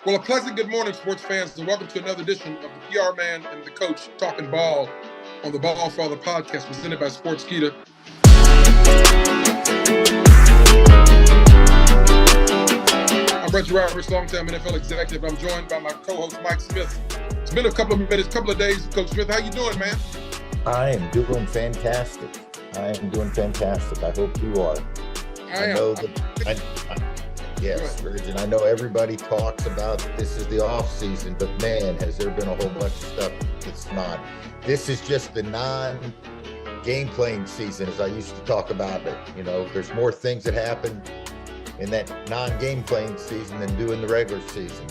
Well, a pleasant good morning, sports fans, and welcome to another edition of the PR Man and the Coach Talking Ball on the Ball Father podcast presented by Sportskeeda. I'm Reggie Roberts, longtime NFL executive. I'm joined by my co-host, Mike Smith. It's been a couple of minutes, couple of days. Coach Smith, how you doing, man? I am doing fantastic. I hope you are. Yes, Virgin. I know everybody talks about this is the off season, but man, has there been a whole bunch of stuff that's not. This is just the non-game playing season, as I used to talk about it. You know, there's more things that happen in that non-game playing season than do in the regular season.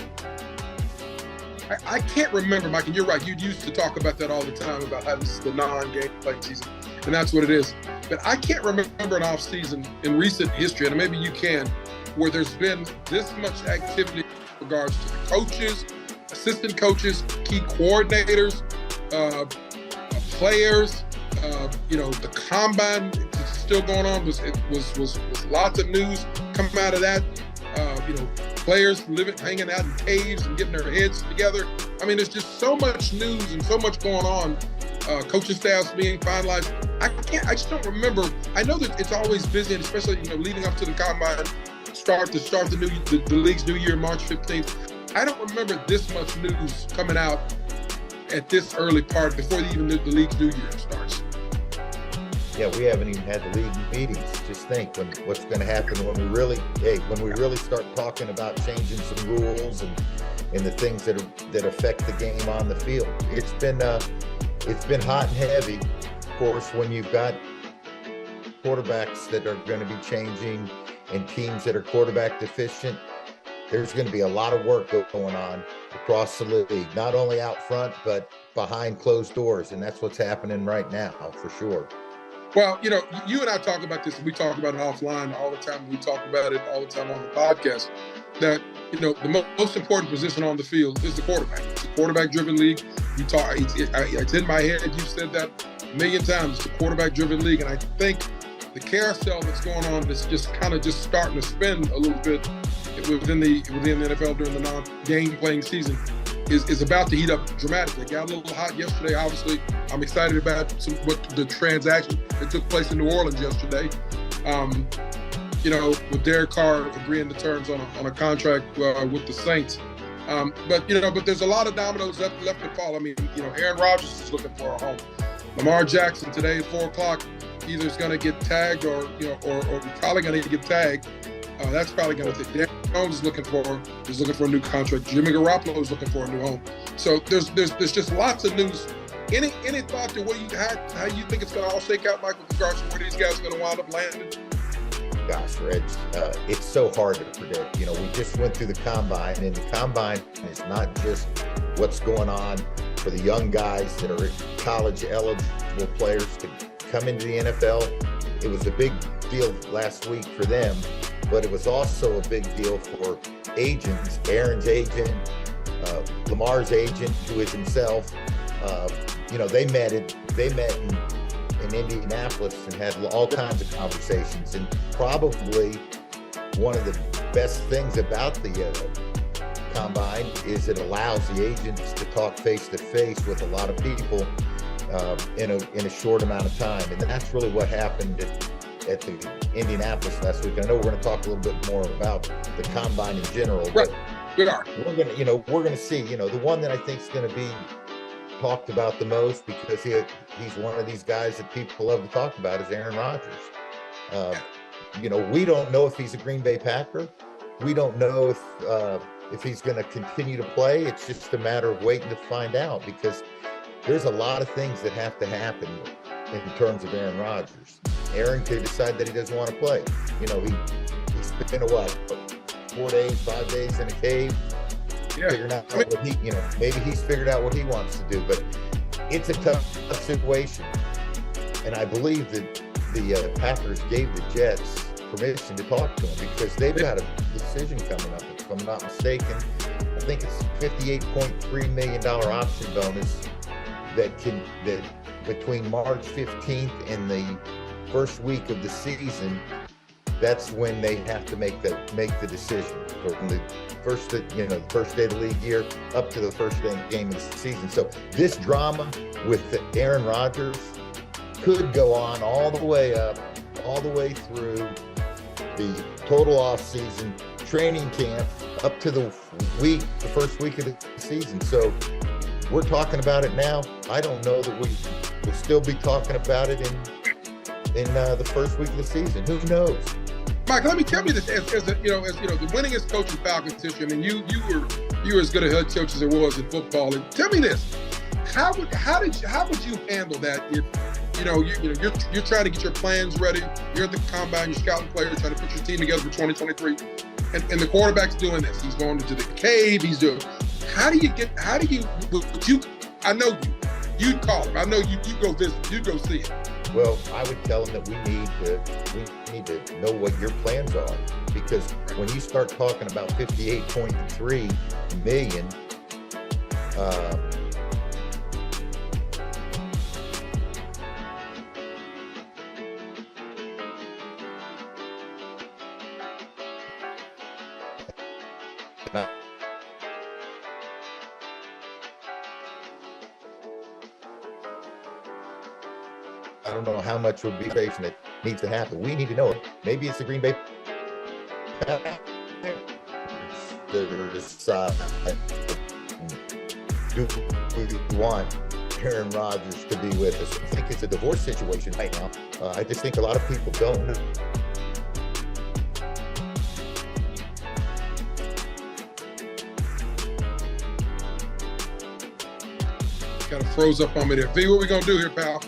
I can't remember, Mike, and you're right. You used to talk about that all the time, about how this is the non-game playing season, and that's what it is. But I can't remember an off season in recent history, and maybe you can, where there's been this much activity in regards to the coaches, assistant coaches, key coordinators, players. The combine is still going on. Was lots of news coming out of that. Players hanging out in caves and getting their heads together. I mean, there's just so much news and so much going on. Coaching staffs being finalized. I just don't remember. I know that it's always busy, and especially leading up to the combine. Start the league's new year, March 15th. I don't remember this much news coming out at this early part before even the league's new year starts. Yeah, we haven't even had the league meetings. Just think what's going to happen when we really start talking about changing some rules and the things that affect the game on the field. It's been hot and heavy. Of course, when you've got quarterbacks that are going to be changing and teams that are quarterback deficient, there's going to be a lot of work going on across the league, not only out front, but behind closed doors. And that's what's happening right now, for sure. Well, you and I talk about this, and we talk about it offline all the time. We talk about it all the time on the podcast, that, the most important position on the field is the quarterback. It's a quarterback-driven league. It's in my head. You've said that a million times. It's a quarterback-driven league. And I think the carousel that's going on is just starting to spin a little bit within the NFL during the non-game playing season is about to heat up dramatically. It got a little hot yesterday, obviously. I'm excited about the transaction that took place in New Orleans yesterday. With Derek Carr agreeing to terms on a contract with the Saints. But there's a lot of dominoes left to fall. I mean, Aaron Rodgers is looking for a home. Lamar Jackson today at 4:00. Either is going to get tagged or probably going to get tagged. That's probably going to take. Dan Jones is looking for a new contract. Jimmy Garoppolo is looking for a new home. So there's just lots of news. Any thought to how you think it's going to all shake out, Mike, with regards to where these guys are going to wind up landing? Gosh, Reg, it's so hard to predict. We just went through the combine, and the combine is not just what's going on for the young guys that are college eligible players to come into the NFL. It was a big deal last week for them, but it was also a big deal for agents. Aaron's agent, Lamar's agent, who is himself. They met in Indianapolis and had all kinds of conversations. And probably one of the best things about the combine is it allows the agents to talk face to face with a lot of people in a short amount of time. And that's really what happened at the Indianapolis last week. I know we're going to talk a little bit more about the combine in general, right. But we're going to see, the one that I think is going to be talked about the most, because he's one of these guys that people love to talk about, is Aaron Rodgers. We don't know if he's a Green Bay Packer. We don't know if he's going to continue to play. It's just a matter of waiting to find out, because there's a lot of things that have to happen in terms of Aaron Rodgers. Aaron could decide that he doesn't want to play. He's been 4 days, 5 days in a cave, figuring out what maybe he's figured out what he wants to do. But it's a tough situation, and I believe that the Packers gave the Jets permission to talk to him, because they've got a decision coming up. If I'm not mistaken, I think it's $58.3 million option bonus that between March 15th and the first week of the season that's when they have to make the decision from the first day of the league year up to the first game of the season. So this drama with Aaron Rodgers could go on all the way up, all the way through the total off season, training camp, up to the first week of the season. So we're talking about it now. I don't know that we will still be talking about it in the first week of the season. Who knows? Mike, tell me this as the winningest coach in Falcons history. I mean, you were as good a head coach as there was in football. And tell me this: how would you handle that if you're trying to get your plans ready, you're at the combine, you're scouting players, trying to put your team together for 2023, and the quarterback's doing this. He's going into the cave. He's doing. I know you'd call him. I know you go visit. You go see it. Well, I would tell him that we need to know what your plans are, because when you start talking about 58.3 million, I don't know how much would be facing it needs to happen. We need to know it. Maybe it's the Green Bay do we want Aaron Rodgers to be with us? I think it's a divorce situation right now. I just think a lot of people don't know. Kind of froze up on me there. V, what we gonna do here, pal?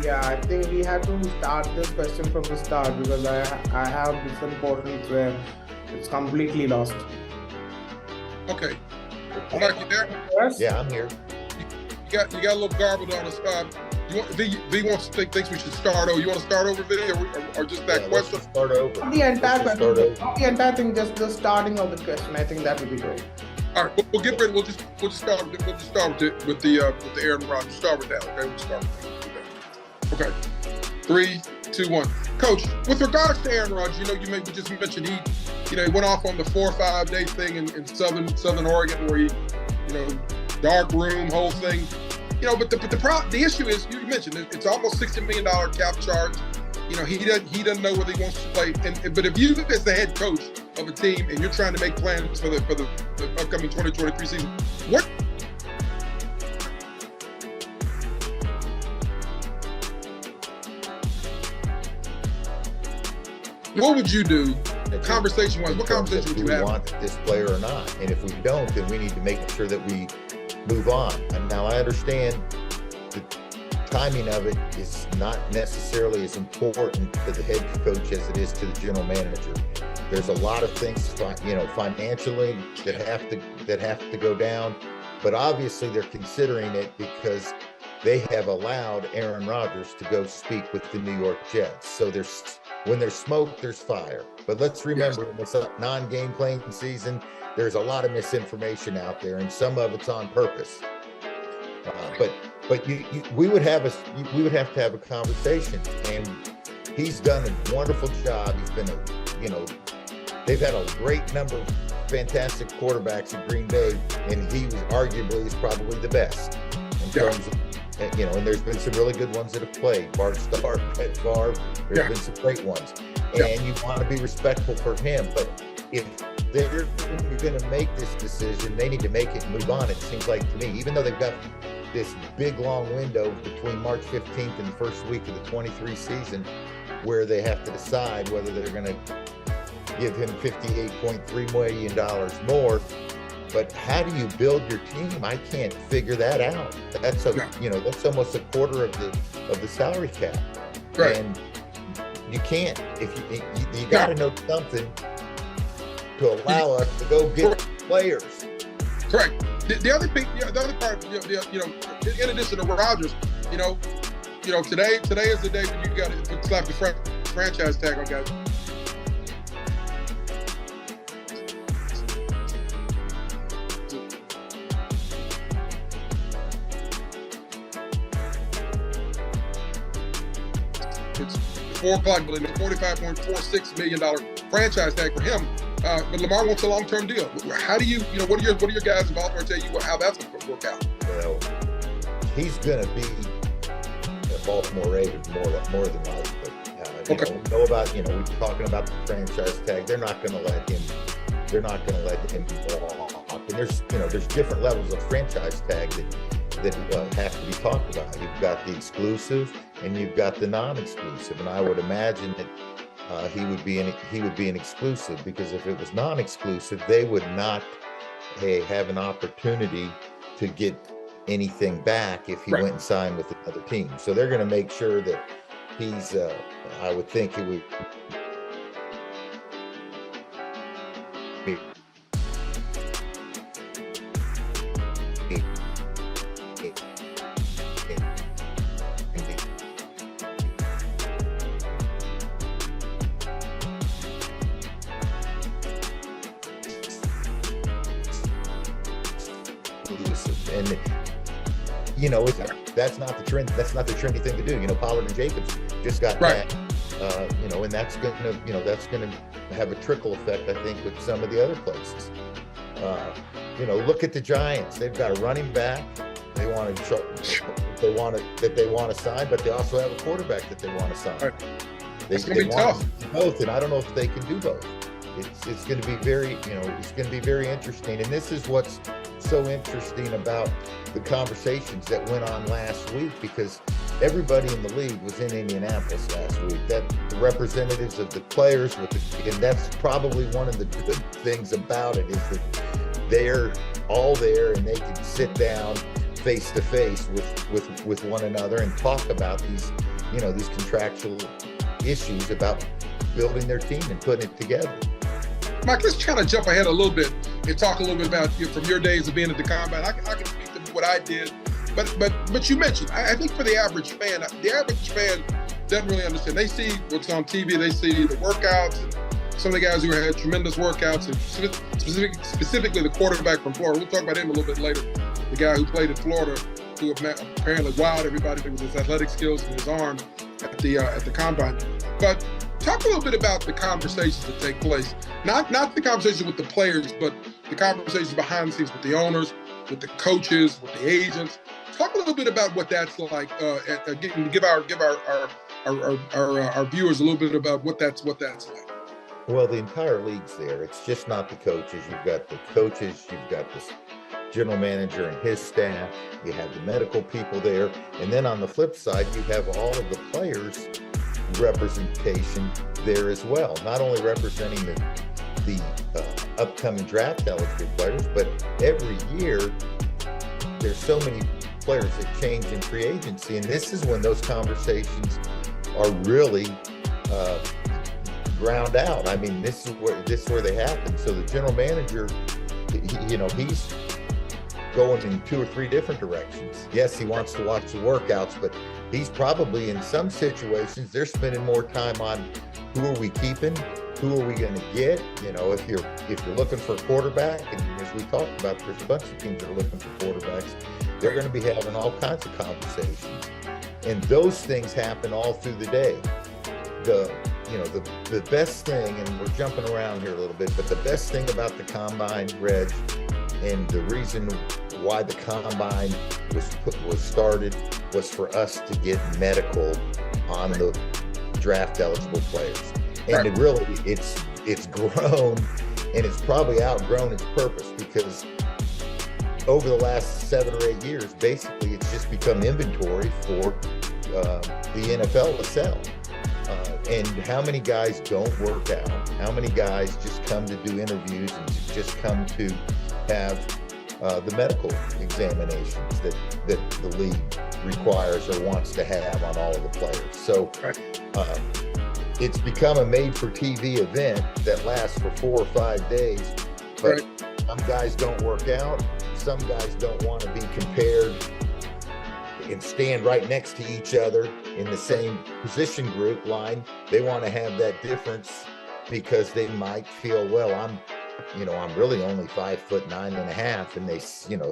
Yeah, I think we had to start this question from the start, because I have different portions where it's completely lost. Okay. Mark, you there? Yes? Yeah, I'm here. You got a little garbled on us. V thinks we should start over. You want to start over, V, or just that question? Let's start over. Not the entire question, not the entire thing, just the starting of the question. I think that would be great. All right, we'll get ready. We'll just start with the Aaron Rodgers. Start with that. Okay, we'll start with that. Okay, 3, 2, 1. Coach, with regards to Aaron Rodgers, you just mentioned he went off on the 4 or 5 day thing in Southern Oregon, where he, dark room, whole thing. But the issue is, you mentioned it's almost $60 million cap charge. He doesn't know whether he wants to play. But if you, as the head coach of a team, and you're trying to make plans for the upcoming 2023 season, what would you do? Conversation-wise, what conversation would you have? Do we want this player or not? And if we don't, then we need to make sure that we move on. And now I understand the timing of it is not necessarily as important to the head coach as it is to the general manager. There's a lot of things, financially that have to go down, but obviously they're considering it because they have allowed Aaron Rodgers to go speak with the New York Jets. So when there's smoke, there's fire. But let's remember, in this non-game playing season, there's a lot of misinformation out there, and some of it's on purpose. But we would have to have a conversation, and he's done a wonderful job. He's been they've had a great number of fantastic quarterbacks in Green Bay, and he was arguably probably the best in terms of. And there's been some really good ones that have played. Bart Starr, Brett Favre, there's been some great ones. And you want to be respectful for him. But if they're going to make this decision, they need to make it and move on, it seems like to me. Even though they've got this big, long window between March 15th and the first week of the 23 season where they have to decide whether they're going to give him $58.3 million more. But how do you build your team? I can't figure that out. That's that's almost a quarter of the salary cap. Right. And you can't. If you got to know something to allow us to go get players. Correct. The other part, in addition to Rodgers, today is the day when you got to slap the franchise tag on guys. 4 o'clock building, a $45.46 million franchise tag for him. But Lamar wants a long-term deal. How do you, what are your guys in Baltimore tell you how that's going to work out? Well, he's going to be a Baltimore Raven more than likely. Okay. We're talking about the franchise tag. They're not going to let him walk. And there's different levels of franchise tag that have to be talked about. You've got the exclusive and you've got the non-exclusive. And I would imagine that he would be an exclusive, because if it was non-exclusive, they would not have an opportunity to get anything back if he went and signed with another team. So they're going to make sure that he's, I would think it would be and that's not the trend. That's not the trendy thing to do. Pollard and Jacobs just got that. And that's gonna have a trickle effect, I think, with some of the other places. Look at the Giants. They've got a running back they want to sign, but they also have a quarterback that they want to sign. Right. They want tough. both, and I don't know if they can do both. It's going to be very, it's going to be very interesting. And this is what's so interesting about the conversations that went on last week, because everybody in the league was in Indianapolis last week. That the representatives of the players and that's probably one of the good things about it, is that they're all there and they can sit down face to face with one another and talk about these contractual issues about building their team and putting it together. Mike, let's kind of jump ahead a little bit and talk a little bit about from your days of being at the combine. I can speak to what I did, but you mentioned, I think for the average fan doesn't really understand. They see what's on TV, they see the workouts, and some of the guys who had tremendous workouts, and specifically the quarterback from Florida. We'll talk about him a little bit later. The guy who played at Florida, who apparently wowed everybody with his athletic skills and his arm at the combine. But talk a little bit about the conversations that take place. Not the conversations with the players, but the conversations behind the scenes with the owners, with the coaches, with the agents. Talk a little bit about what that's like, and give our viewers a little bit about what that's like. Well, the entire league's there. It's just not the coaches. You've got the coaches, you've got this general manager and his staff, you have the medical people there, and then on the flip side, you have all of the players' representation there as well. Not only representing the upcoming draft eligible players, but every year there's so many players that change in free agency, and this is when those conversations are really ground out. I mean, this is where they happen. So the general manager, he's going in 2 or 3 different directions. Yes, he wants to watch the workouts, but he's probably, in some situations, they're spending more time on who are we keeping, who are we going to get. If you're looking for a quarterback, and as we talked about, there's a bunch of teams that are looking for quarterbacks. They're going to be having all kinds of conversations, and those things happen all through the day. The best thing, and we're jumping around here a little bit, but the best thing about the combine, Reg, and the reason why the combine was started was for us to get medical on the draft eligible players. And it's grown, and it's probably outgrown its purpose, because over the last 7 or 8 years, basically it's just become inventory for the NFL to sell. And how many guys don't work out? How many guys just come to do interviews and just come to have the medical examinations that the league requires or wants to have on all of the players? So it's become a made-for-TV event that lasts for 4 or 5 days. But some guys don't work out. Some guys don't want to be compared and stand right next to each other in the same position group line. They want to have that difference because they might feel, well, I'm really only 5'9.5", and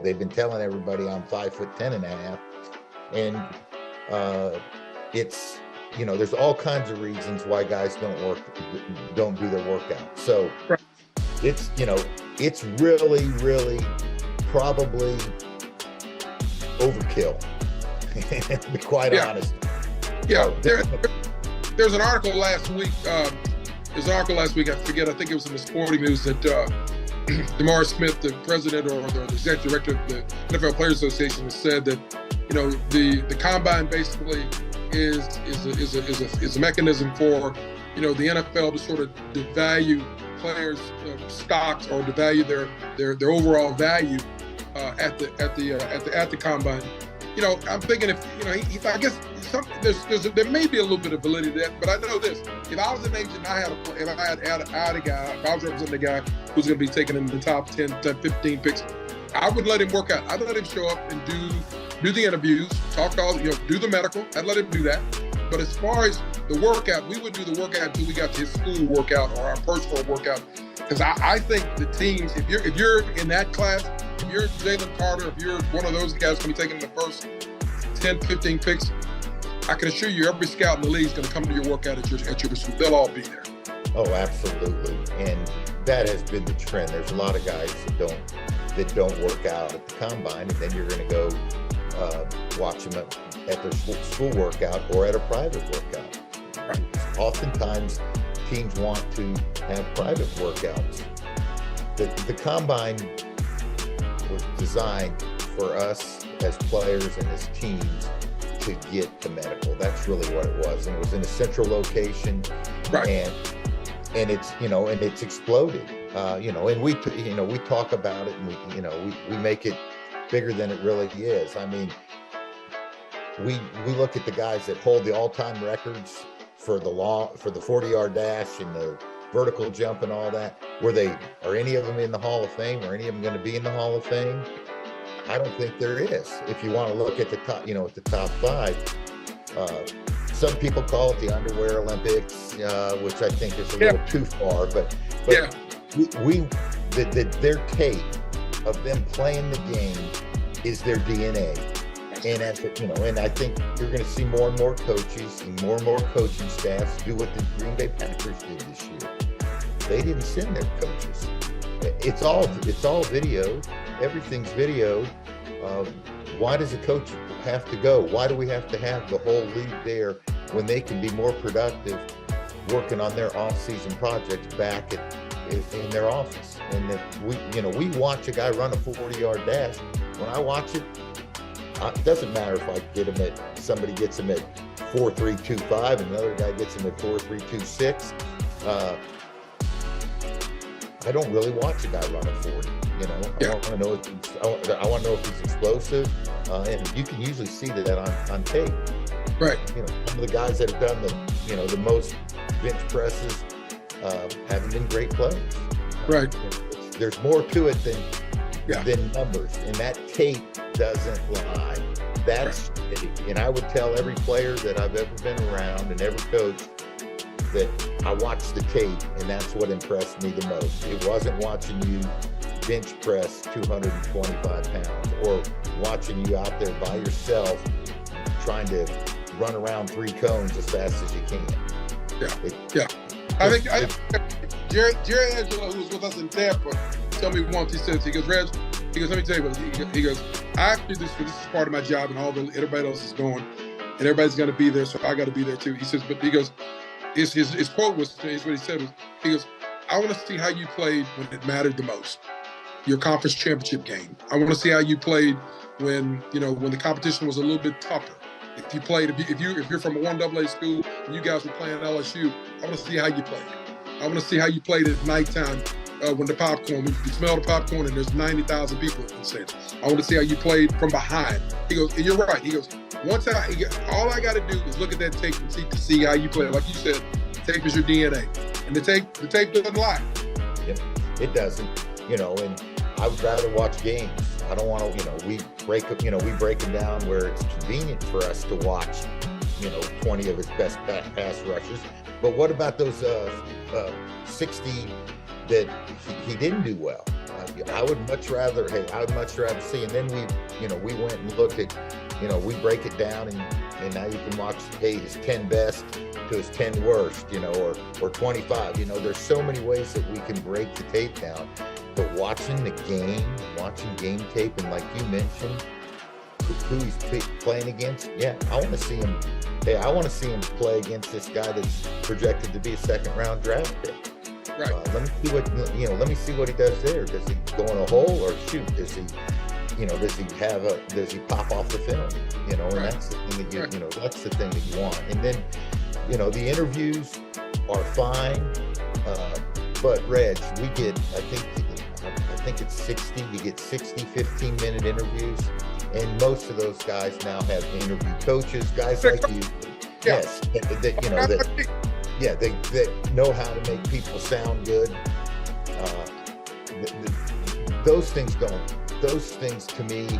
they've been telling everybody I'm 5'10.5", and there's all kinds of reasons why guys don't do their workout. So Right. it's really, really probably overkill, to be quite honest. Yeah, So, there's an article last week. I forget. I think it was in the Sporting News that DeMar Smith, the president or the executive director of the NFL Players Association, has said that the combine basically is a mechanism for the NFL to sort of devalue players' stocks or devalue their overall value at the combine. I'm thinking if I guess there may be a little bit of validity to that, but I know this: if I was an agent, if I had a guy, if I was representing a guy who's going to be taken in the top 10, top 15 picks, I would let him work out. I'd let him show up and do the interviews, talk to all, do the medical. I'd let him do that. But as far as the workout, we would do the workout until we got to his school workout or our personal workout. Because I think the teams, if you're in that class, if you're Jalen Carter, if you're one of those guys going to be taking the first 10, 15 picks, I can assure you every scout in the league is going to come to your workout at your school. They'll all be there. Oh, absolutely. And that has been the trend. There's a lot of guys that don't work out at the combine, and then you're going to go watch them at their school workout or at a private workout. Right. Oftentimes, teams want to have private workouts. The combine was designed for us as players and as teams to get the medical. That's really what it was, and it was in a central location, right. and it's and it's exploded. And we talk about it, and we make it bigger than it really is. I mean, we look at the guys that hold the all-time records for the 40-yard dash and the vertical jump and all that. Are any of them in the Hall of Fame? Are any of them going to be in the Hall of Fame? I don't think there is. If you want to look at the top, at the top five, some people call it the underwear Olympics, which I think is a little too far. But yeah. Their tape of them playing the game is their DNA. And and I think you're going to see more and more coaches and more coaching staffs do what the Green Bay Packers did this year. They didn't send their coaches. It's all video. Everything's video. Why does a coach have to go? Why do we have to have the whole league there when they can be more productive working on their off-season projects back in their office? And we watch a guy run a 40-yard dash. When I watch it, it doesn't matter if somebody gets him at 4.325 and another guy gets him at 4.326. I don't really watch a guy run a 40. I want to know if he's explosive, and you can usually see that on tape. Right. Some of the guys that have done the most bench presses haven't been great players. Right. There's more to it than numbers, and that tape doesn't lie. That's right. And I would tell every player that I've ever been around and every coach that I watched the tape, and that's what impressed me the most. It wasn't watching you bench press 225 pounds or watching you out there by yourself trying to run around 3 cones as fast as you can. I think Jerry Angelo, who was with us in Tampa, told me once, he goes, Reg, let me tell you what, he goes, I have to do this, this is part of my job, and everybody else is going, and everybody's going to be there, so I got to be there too. He says, but he goes, his quote was, what he said was, he goes, I want to see how you played when it mattered the most, your conference championship game. I want to see how you played when the competition was a little bit tougher. If you played, if you're from a 1AA school and you guys were playing LSU, I want to see how you played. I want to see how you played at nighttime when you can smell the popcorn and there's 90,000 people in the stands. I want to see how you played from behind. He goes, and you're right. He goes, all I got to do is look at that tape and see how you play. Like you said, tape is your DNA, and the tape doesn't lie. Yep, it doesn't. And I would rather watch games. I don't want to. We break them down where it's convenient for us to watch. 20 of his best pass rushes. But what about those 60 that he didn't do well? I would much rather see. And then we went and looked at, we break it down, and now you can watch, hey, his 10 best to his 10 worst, or 25. There's so many ways that we can break the tape down. But watching game tape, and like you mentioned, who he's playing against, I want to see him. Hey, I want to see him play against this guy that's projected to be a second-round draft pick. Right. Let me see what he does there. Does he go in a hole, or shoot? Does he pop off the film? And Right. that's the thing that that's the thing that you want. And then, the interviews are fine, but Reg, we get, I think it's 60. You get 60 15-minute interviews, and most of those guys now have interview coaches, guys like you. Yeah. Yes, that know how to make people sound good. Those things to me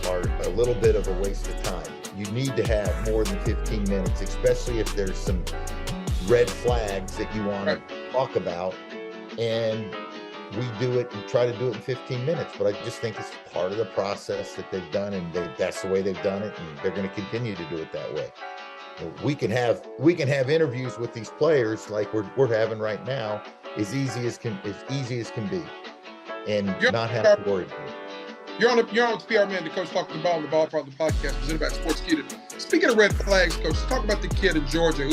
are a little bit of a waste of time. You need to have more than 15 minutes, especially if there's some red flags that you want to talk about. And we do it and try to do it in 15 minutes, but I just think it's part of the process that they've done, and that's the way they've done it, and they're going to continue to do it that way. We can have interviews with these players like we're having right now, as easy as can be, and not have to worry about it. You're on with PR Man, the coach talking about on the ball part of the podcast presented by Sportskeeda. Speaking of red flags, coach, let's talk about the kid in Georgia,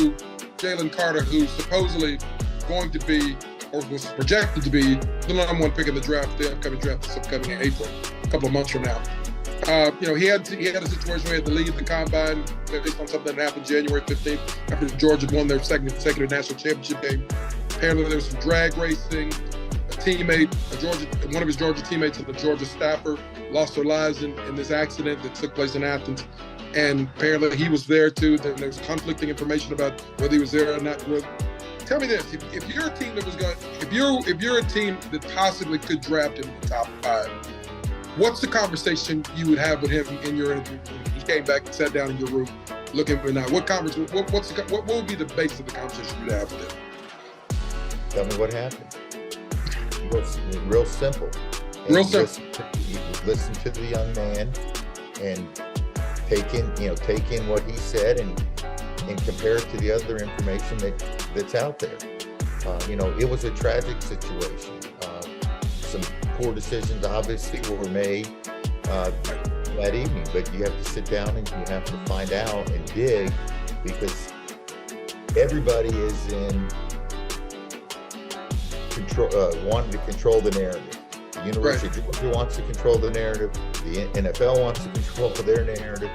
Jalen Carter, who's supposedly going to be, or was projected to be, the #1 pick in the draft, the upcoming draft that's upcoming in April, a couple of months from now. He had a situation where he had to leave the combine based on something that happened January 15th after Georgia won their second consecutive national championship game. Apparently there was some drag racing. One of his Georgia teammates and a Georgia staffer lost their lives in this accident that took place in Athens. And apparently he was there too. Then there was conflicting information about whether he was there or not. Tell me this: if you're a team that was going, if you're a team that possibly could draft him in the top 5, what's the conversation you would have with him in your interview? He came back and sat down in your room, looking for now. What would be the base of the conversation you'd have with him? Tell me what happened. Real simple. Real simple. Listen to the young man and take in what he said and compare it to the other information that's out there. It was a tragic situation. Some poor decisions obviously were made that evening, but you have to sit down and you have to find out and dig, because everybody is in control, wanting to control the narrative. The University of Georgia wants to control the narrative. The NFL wants to control their narrative.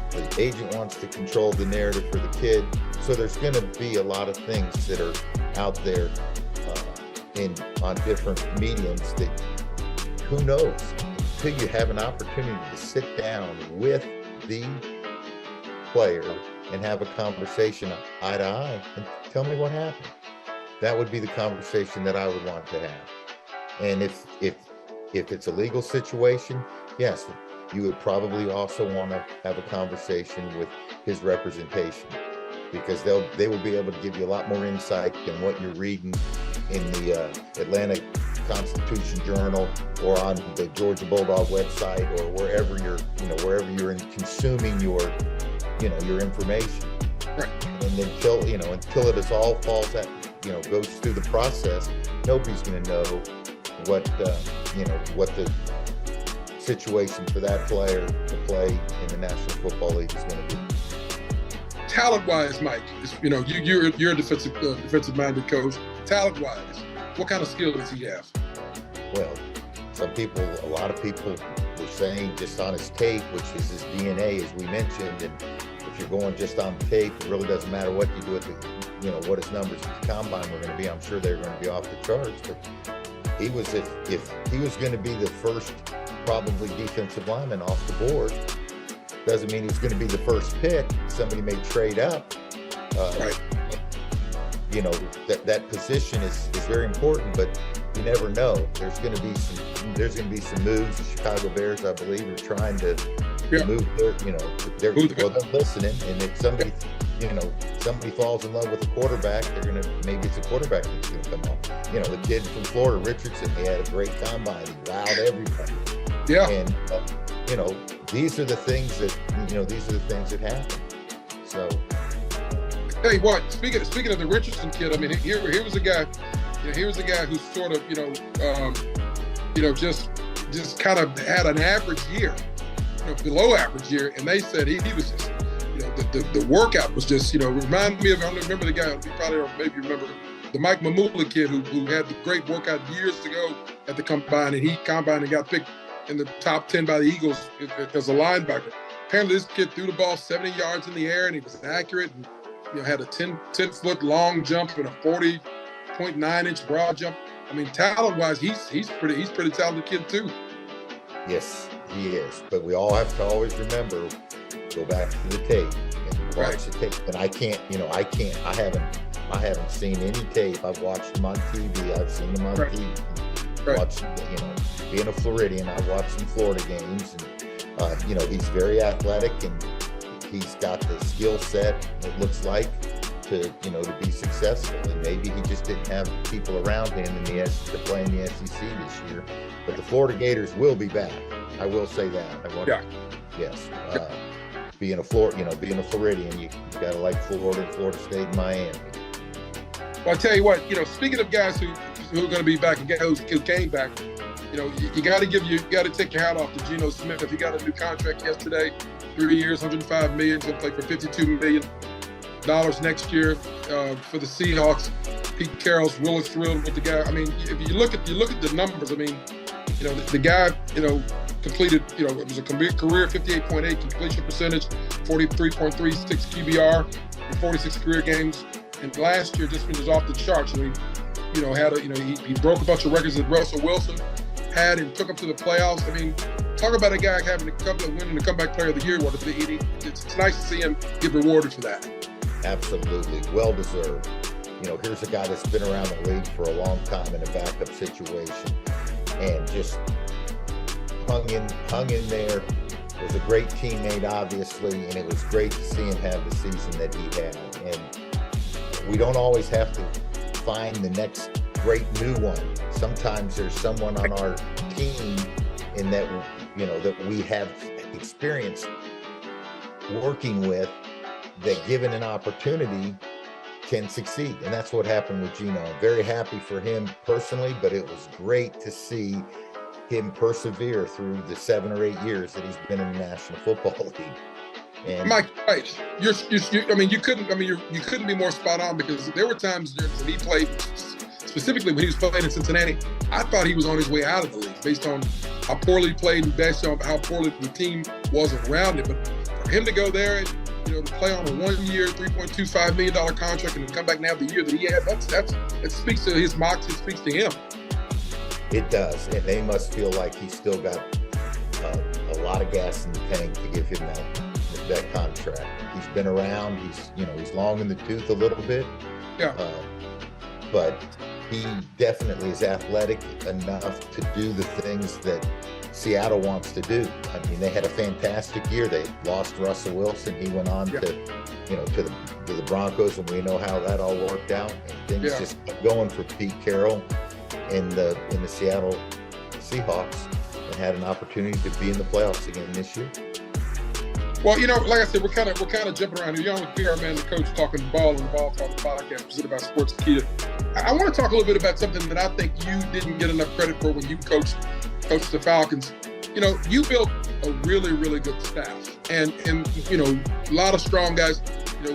The agent wants to control the narrative for the kid. So there's going to be a lot of things that are out there on different mediums that, who knows, until you have an opportunity to sit down with the player and have a conversation eye to eye and tell me what happened. That would be the conversation that I would want to have. And if it's a legal situation, yes, you would probably also want to have a conversation with his representation, because they will be able to give you a lot more insight than what you're reading in the Atlanta Constitution Journal or on the Georgia Bulldog website or wherever you're consuming your information. Right. And until it is all falls out, goes through the process, nobody's going to know what the situation for that player to play in the National Football League is going to be. Talent-wise, Mike, you're a defensive-minded coach. Talent-wise, what kind of skill does he have? Well, a lot of people were saying just on his tape, which is his DNA, as we mentioned, and if you're going just on the tape, it really doesn't matter what you do at what his numbers at the combine were going to be. I'm sure they're going to be off the charts, but he was, if he was going to be the first probably defensive lineman off the board, doesn't mean he's going to be the first pick. Somebody may trade up. Right. That position is very important, but you never know. There's going to be some moves. The Chicago Bears, I believe, are trying to move they're listening. And if somebody falls in love with a quarterback, maybe it's a quarterback that's going to come off. the kid from Florida, Richardson, he had a great combine. He wowed everybody. Yeah. And, these are the things that, happen. So. Hey, what? Speaking of the Richardson kid, I mean, here was a guy, here was a guy who sort of, just kind of had an average year, below average year, and they said he was just, the workout was just, remind me of, I don't remember the guy, you probably don't maybe remember the Mike Mamula kid who had the great workout years ago at the combine, and he combined and got picked in the top 10 by the Eagles as a linebacker. Apparently this kid threw the ball 70 yards in the air, and he was accurate, and had a 10-foot long jump and a 40.9-inch broad jump. I mean, talent-wise, he's pretty talented kid too. Yes, he is. But we all have to always remember, go back to the tape and watch the tape. And I haven't seen any tape. I've watched him on TV. I've seen him on TV. Watched, being a Floridian, I watched some Florida games, and he's very athletic, and he's got the skill set, it looks like, to be successful. And maybe he just didn't have people around him to play in the SEC this year. But the Florida Gators will be back. I will say that. Yes. Being a Floridian, you got to like Florida, Florida State, and Miami. Well, I tell you what, speaking of guys who are going to be back and guys who came back, you got to take your hat off to Geno Smith. He got a new contract yesterday, 3 years, $105 million. He's going to play for $52 million next year for the Seahawks. Pete Carroll's really thrilled with the guy. I mean, if you look at the numbers, I mean, the guy, completed, it was a career 58.8 completion percentage, 43.36 QBR in 46 career games. And last year just was off the charts. He broke a bunch of records that Russell Wilson had and took him to the playoffs. I mean, talk about a guy winning the comeback player of the year. It's nice to see him get rewarded for that. Absolutely, well deserved. Here's a guy that's been around the league for a long time in a backup situation, and just hung in there. Was a great teammate, obviously, and it was great to see him have the season that he had. And we don't always have to find the next great new one. Sometimes there's someone on our team in that that we have experience working with, that given an opportunity can succeed. And that's what happened with Geno. I'm very happy for him personally, but it was great to see him persevere through the 7 or 8 years that he's been in the National Football League. And Mike, right? You couldn't be more spot on, because there were times when he played, specifically when he was playing in Cincinnati, I thought he was on his way out of the league based on how poorly he played and based on how poorly the team was around it. But for him to go there and to play on a 1-year, $3.25 million contract and to come back and have the year that he had, it speaks to his moxie. It speaks to him. It does, and they must feel like he's still got a lot of gas in the tank to give him that contract. He's been around. He's long in the tooth a little bit. Yeah. But he definitely is athletic enough to do the things that Seattle wants to do. I mean, they had a fantastic year. They lost Russell Wilson. He went on to the Broncos, and we know how that all worked out. And things just kept going for Pete Carroll in the Seattle Seahawks, and had an opportunity to be in the playoffs again this year. Well, like I said, we're kind of jumping around here. You're on with PR Man, the coach, talking ball on the Ball Talk podcast presented by Sports Akita. I want to talk a little bit about something that I think you didn't get enough credit for when you coached the Falcons. You built a really, really good staff, and a lot of strong guys.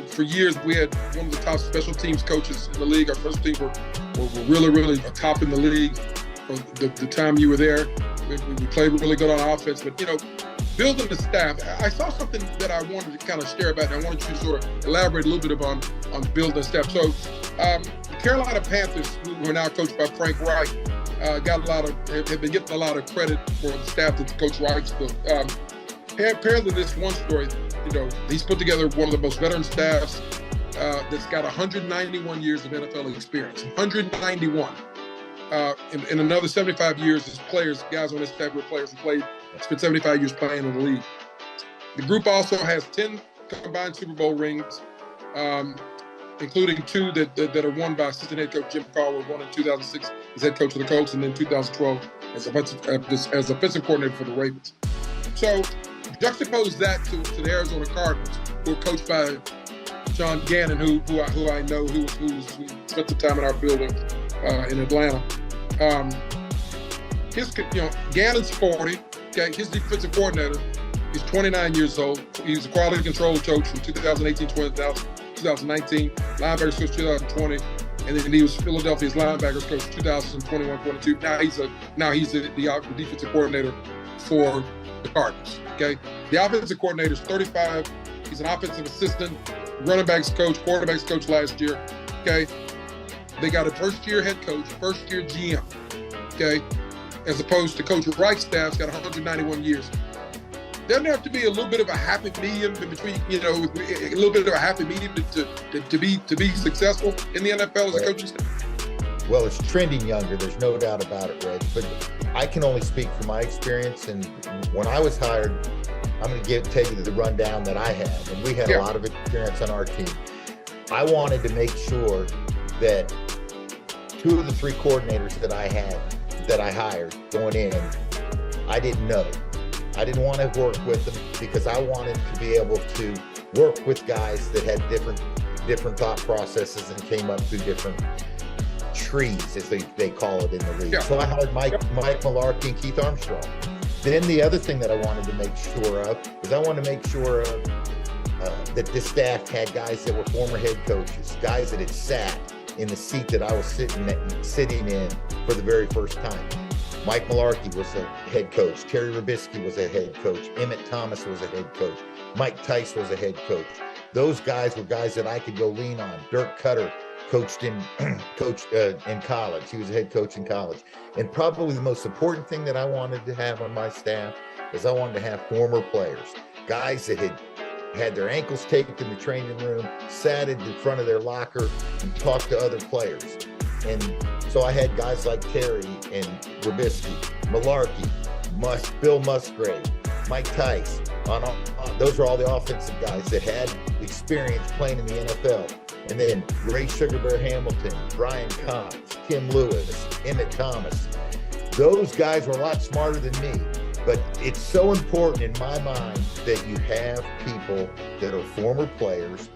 For years we had one of the top special teams coaches in the league. Our special teams were really, really top in the league for the time you were there. We played really good on offense, but building the staff, I saw something that I wanted to kind of share about, and I wanted you to sort of elaborate a little bit on building the staff. So the Carolina Panthers, who are now coached by Frank Reich, have been getting a lot of credit for the staff that Coach Reich's built. Apparently, this one story, he's put together one of the most veteran staffs that's got 191 years of NFL experience. 191. In another 75 years, as players, guys on this staff were players who spent 75 years playing in the league. The group also has 10 combined Super Bowl rings. including two that are won by assistant head coach Jim Caldwell, one in 2006 as head coach of the Colts, and then 2012 as offensive coordinator for the Ravens. So juxtapose that to the Arizona Cardinals, who are coached by John Gannon, who I know, who spent some time in our building in Atlanta. Gannon's 40. Okay, his defensive coordinator is 29 years old. He was a quality control coach from 2018 to 2019, linebackers coach 2020, and then he was Philadelphia's linebackers coach 2021-22. Now he's the defensive coordinator for the Cardinals. Okay, the offensive coordinator is 35. He's an offensive assistant, running backs coach, quarterbacks coach last year. Okay, they got a first-year head coach, first-year GM. Okay, as opposed to Coach Reich's staff's got 191 years. Doesn't there have to be a little bit of a happy medium between, a little bit of a happy medium to be successful in the NFL as a coaching staff? Well, it's trending younger. There's no doubt about it, Reg. But I can only speak from my experience. And when I was hired, I'm going to tell you the rundown that I had. And we had a lot of experience on our team. I wanted to make sure that two of the three coordinators that I hired going in, I didn't know. I didn't want to work with them because I wanted to be able to work with guys that had different thought processes and came up through different trees, as they call it in the league. Yeah. So I hired Mike Mularkey and Keith Armstrong. Then the other thing that I wanted to make sure of is I wanted to make sure of that this staff had guys that were former head coaches, guys that had sat in the seat that I was sitting in for the very first time. Mike Mularkey was a head coach. Terry Rubisky was a head coach. Emmett Thomas was a head coach. Mike Tice was a head coach. Those guys were guys that I could go lean on. Dirk Cutter coached in college. He was a head coach in college. And probably the most important thing that I wanted to have on my staff is I wanted to have former players, guys that had their ankles taped in the training room, sat in front of their locker and talked to other players. And so I had guys like Terry and Rubisky, Mularkey, Bill Musgrave, Mike Tice. Those are all the offensive guys that had experience playing in the NFL. And then Ray Sugar Bear Hamilton, Brian Cox, Tim Lewis, Emmett Thomas. Those guys were a lot smarter than me. But it's so important in my mind that you have people that are former players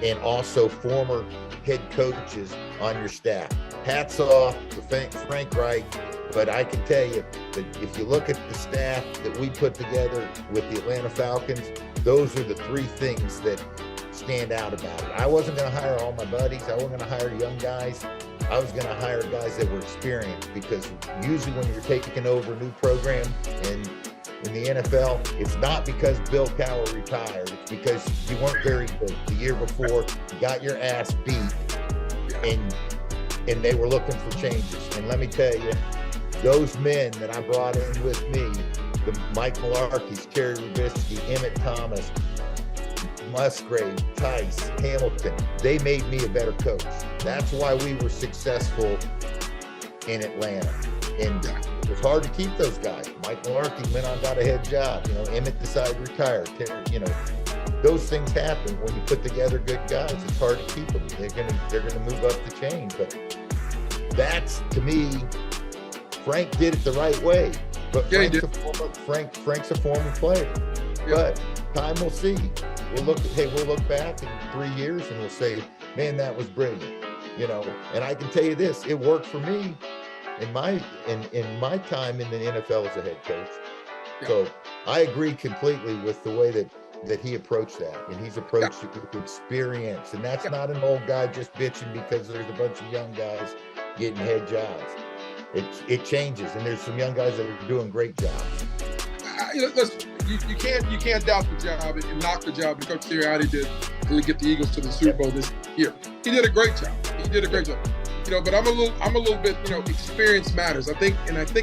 and also former head coaches on your staff. Hats off to Frank Reich, but I can tell you that if you look at the staff that we put together with the Atlanta Falcons, those are the three things that stand out about it. I wasn't going to hire all my buddies. I wasn't going to hire young guys. I was going to hire guys that were experienced, because usually when you're taking over a new program in the NFL, it's not because Bill Cowher retired. It's because you weren't very good the year before. You got your ass beat, and they were looking for changes. And let me tell you, those men that I brought in with me, the Mike Mularkeys, Terry Rubisky, Emmett Thomas, Musgrave, Tice, Hamilton, they made me a better coach. That's why we were successful in Atlanta. And it was hard to keep those guys. Mike Mularkey went on, got a head job. Emmett decided to retire. Those things happen when you put together good guys. It's hard to keep them. They're gonna move up the chain. But that's, to me, Frank did it the right way. But Frank's a former player. Yeah. But time will see. We'll look back in 3 years and we'll say, man, that was brilliant. And I can tell you this, it worked for me in my time in the NFL as a head coach. Yeah. So I agree completely with the way that he approached that, and he's approached it with experience. And that's not an old guy just bitching because there's a bunch of young guys getting head jobs. It changes, and there's some young guys that are doing great jobs. Listen, you can't doubt the job and knock the job that Coach Sirianni did to get the Eagles to the Super Bowl this year. He did a great job. But I'm a little bit, experience matters. I think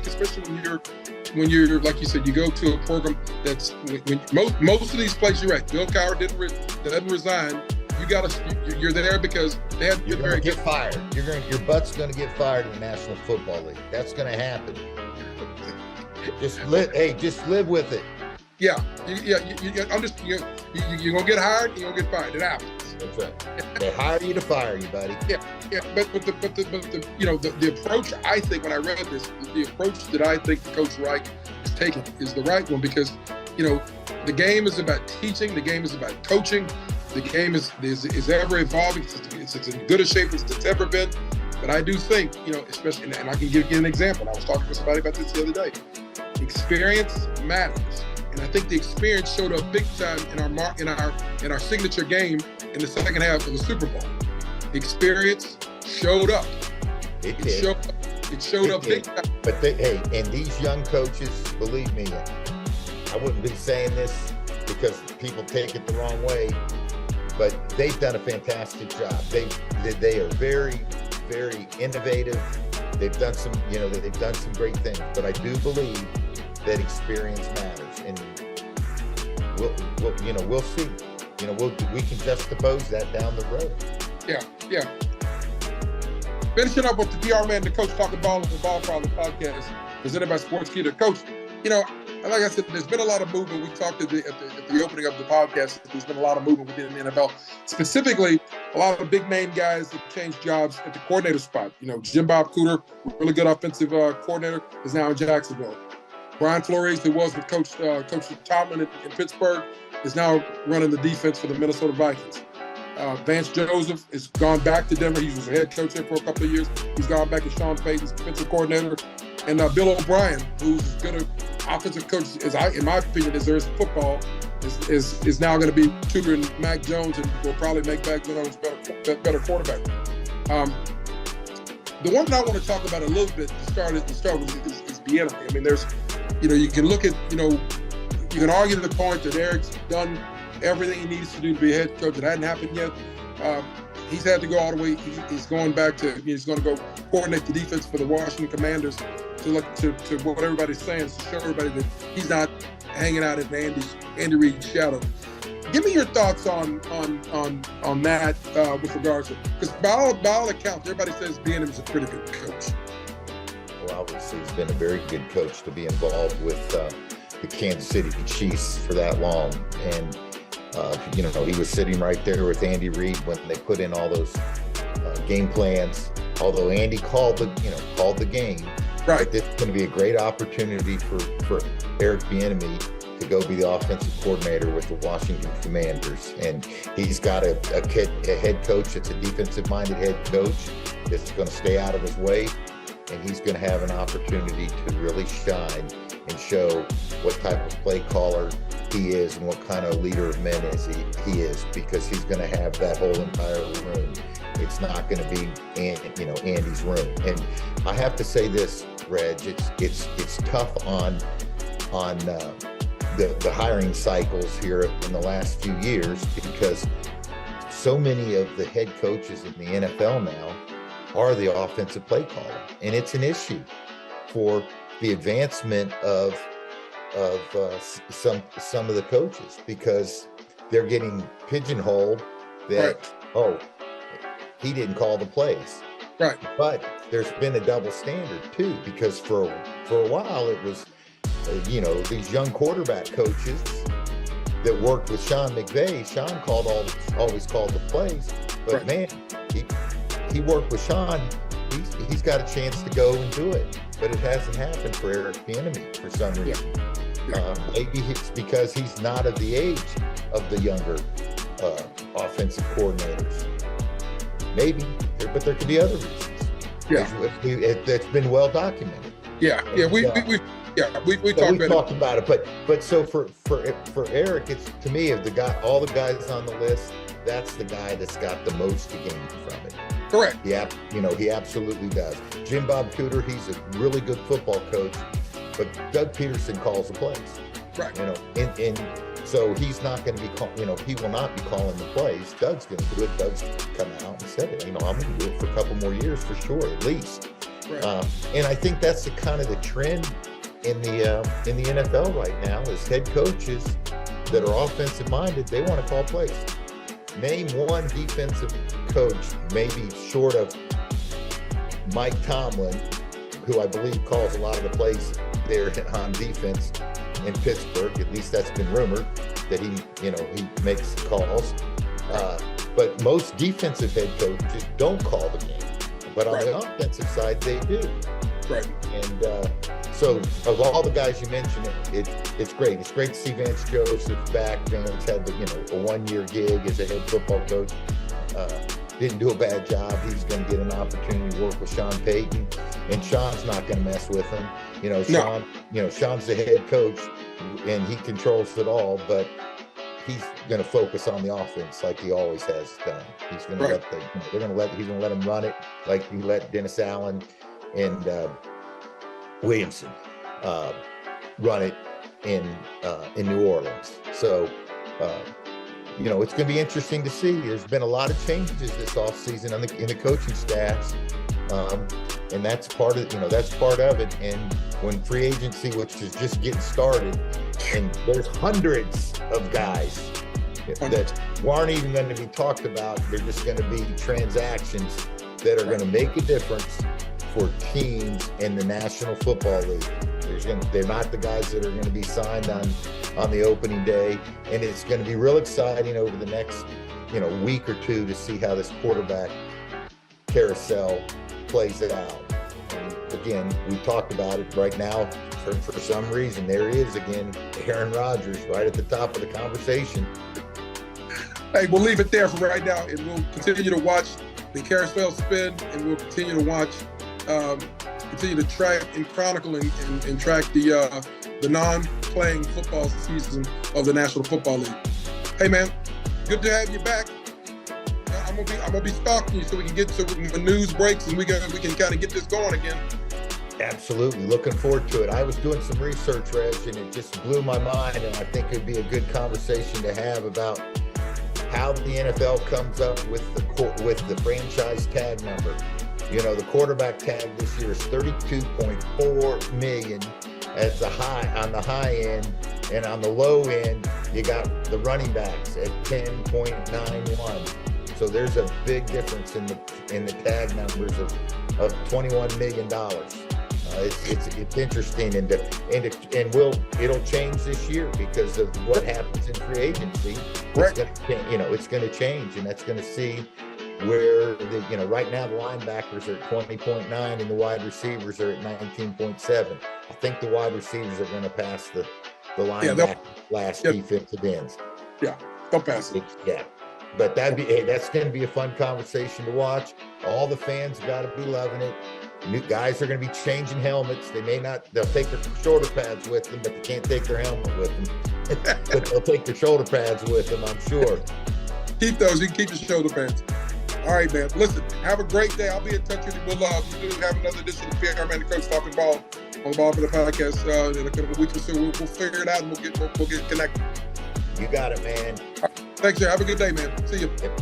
especially when you're like you said, you go to a program that's when most of these places you're at. Bill Cowher doesn't resign. You're there because they have you're going to get fired. Your butt's going to get fired in the National Football League. That's going to happen. Just live with it. Yeah. You're gonna get hired. You're gonna get fired. It happens. That's right. They hire you to fire you, buddy. Yeah, but the you know the approach, I think when I read this, the approach that I think Coach Reich is taking is the right one, because you know the game is about teaching, the game is about coaching, the game is ever evolving. It's in good a shape as it's ever been. But I do think, you know, especially, and I can give you an example. I was talking to somebody about this the other day. Experience matters, and I think the experience showed up big time in our signature game in the second half of the Super Bowl. Experience showed up. It showed up big time. But and these young coaches, believe me, I wouldn't be saying this because people take it the wrong way, but they've done a fantastic job. They are very, very innovative. They've done some, you know, they've done some great things, but I do believe that experience matters, and we'll see. You know, we can juxtapose that down the road. Yeah. Finishing up with the PR man, the coach talking ball on the Ball Problem podcast, presented by Sportskeeda. Coach, you know, like I said, there's been a lot of movement. We talked at the opening of the podcast. There's been a lot of movement within the NFL. Specifically, a lot of big name guys that changed jobs at the coordinator spot. You know, Jim Bob Cooter, really good offensive coordinator, is now in Jacksonville. Brian Flores, who was with Coach Tomlin in Pittsburgh, is now running the defense for the Minnesota Vikings. Vance Joseph has gone back to Denver. He was a head coach there for a couple of years. He's gone back to Sean Payton's defensive coordinator. And Bill O'Brien, who's as good an offensive coach as in my opinion, as there is in football, is now going to be tutoring Mac Jones, and will probably make Mac Jones better quarterback. The one that I want to talk about a little bit to start with is Bieniemy. I mean, there's, you know, you can look at, you know, you can argue the point that Eric's done everything he needs to do to be a head coach. It hadn't happened yet. He's had to go all the way. He's going back to, he's going to go coordinate the defense for the Washington Commanders to look to what everybody's saying, to show everybody that he's not hanging out in Andy Reid's shadow. Give me your thoughts on that with regards to, because by all accounts, everybody says Bieniemy's a pretty good coach. Well, obviously, he's been a very good coach to be involved with the Kansas City Chiefs for that long, and you know, he was sitting right there with Andy Reid when they put in all those game plans. Although Andy called the game, right? This is going to be a great opportunity for Eric Bieniemy to go be the offensive coordinator with the Washington Commanders, and he's got a head coach that's a defensive-minded head coach that's going to stay out of his way, and he's going to have an opportunity to really shine and show what type of play caller he is and what kind of leader of men he is, because he's going to have that whole entire room. It's not going to be Andy's room. And I have to say this, Reg, it's tough on the hiring cycles here in the last few years, because so many of the head coaches in the NFL now are the offensive play caller, and it's an issue for the advancement of some of the coaches, because they're getting pigeonholed that, right, oh, he didn't call the plays. Right. But there's been a double standard too, because for a while it was, these young quarterback coaches that worked with Sean McVay. Sean always called the plays, but right, man, he worked with Sean. He's got a chance to go and do it, but it hasn't happened for Eric Bieniemy for some reason. Yeah. Maybe it's because he's not of the age of the younger offensive coordinators. Maybe, but there could be other reasons. Yeah, that's been well documented. Yeah, and, we talked about it. But so for Eric, it's, to me, of all the guys on the list, that's the guy that's got the most to gain from it. Correct. Yeah, he absolutely does. Jim Bob Cooter, he's a really good football coach, but Doug Peterson calls the plays. Right. And so he's not going to be he will not be calling the plays. Doug's going to do it. Doug's come out and said it. I'm going to do it for a couple more years for sure, at least. Right. And I think that's the kind of the trend in the NFL right now, is head coaches that are offensive minded, they want to call plays. Name one defensive coach, maybe short of Mike Tomlin, who I believe calls a lot of the plays there on defense in Pittsburgh. At least that's been rumored, that he makes calls. but most defensive head coaches don't call the game. But on the offensive side, they do. Right. And so of all the guys you mentioned, it's great. It's great to see Vance Joseph back. Vance had a 1-year gig as a head football coach. Didn't do a bad job. He's going to get an opportunity to work with Sean Payton, and Sean's not going to mess with him. Sean's the head coach, and he controls it all. But he's going to focus on the offense like he always has done. He's going to he's going to let him run it like he let Dennis Allen and Williamson run it in New Orleans. So. It's going to be interesting to see. There's been a lot of changes this offseason in the coaching staffs, and that's part of it. And when free agency, which is just getting started, and there's hundreds of guys that aren't even going to be talked about. They're just going to be transactions that are going to make a difference for teams in the National Football League. They're not the guys that are going to be signed on the opening day, and it's going to be real exciting over the next week or two to see how this quarterback carousel plays it out. And again, we talked about it right now. For some reason, there is again Aaron Rodgers right at the top of the conversation. Hey, we'll leave it there for right now, and we'll continue to watch the carousel spin, and we'll continue to watch. Continue to track and chronicle and track the non-playing football season of the National Football League. Hey man, good to have you back. I'm gonna be stalking you so we can when the news breaks and we can kind of get this going again. Absolutely, looking forward to it. I was doing some research, Reg, and it just blew my mind, and I think it'd be a good conversation to have about how the NFL comes up with the franchise tag number. The quarterback tag this year is $32.4 million on the high end, and on the low end, you got the running backs at 10.91. So there's a big difference in the tag numbers of $21 million. It's interesting, and it'll change this year because of what happens in free agency. It's going to change, and that's going to see where right now the linebackers are at 20.9 and the wide receivers are at 19.7. I think the wide receivers are going to pass the linebacker defensive ends. Yeah, they'll pass it. But that's going to be a fun conversation to watch. All the fans got to be loving it. New guys are going to be changing helmets. They'll take their shoulder pads with them, but they can't take their helmet with them. But they'll take their shoulder pads with them, I'm sure. Keep those. You can keep your shoulder pads. All right, man. Listen, have a great day. I'll be in touch with you. We'll have another edition of Pierre Man, the Coach Talking Ball on the Ball for the podcast in a couple of weeks or so. We'll figure it out and we'll get connected. You got it, man. Thanks, sir. Have a good day, man. See you. Yep.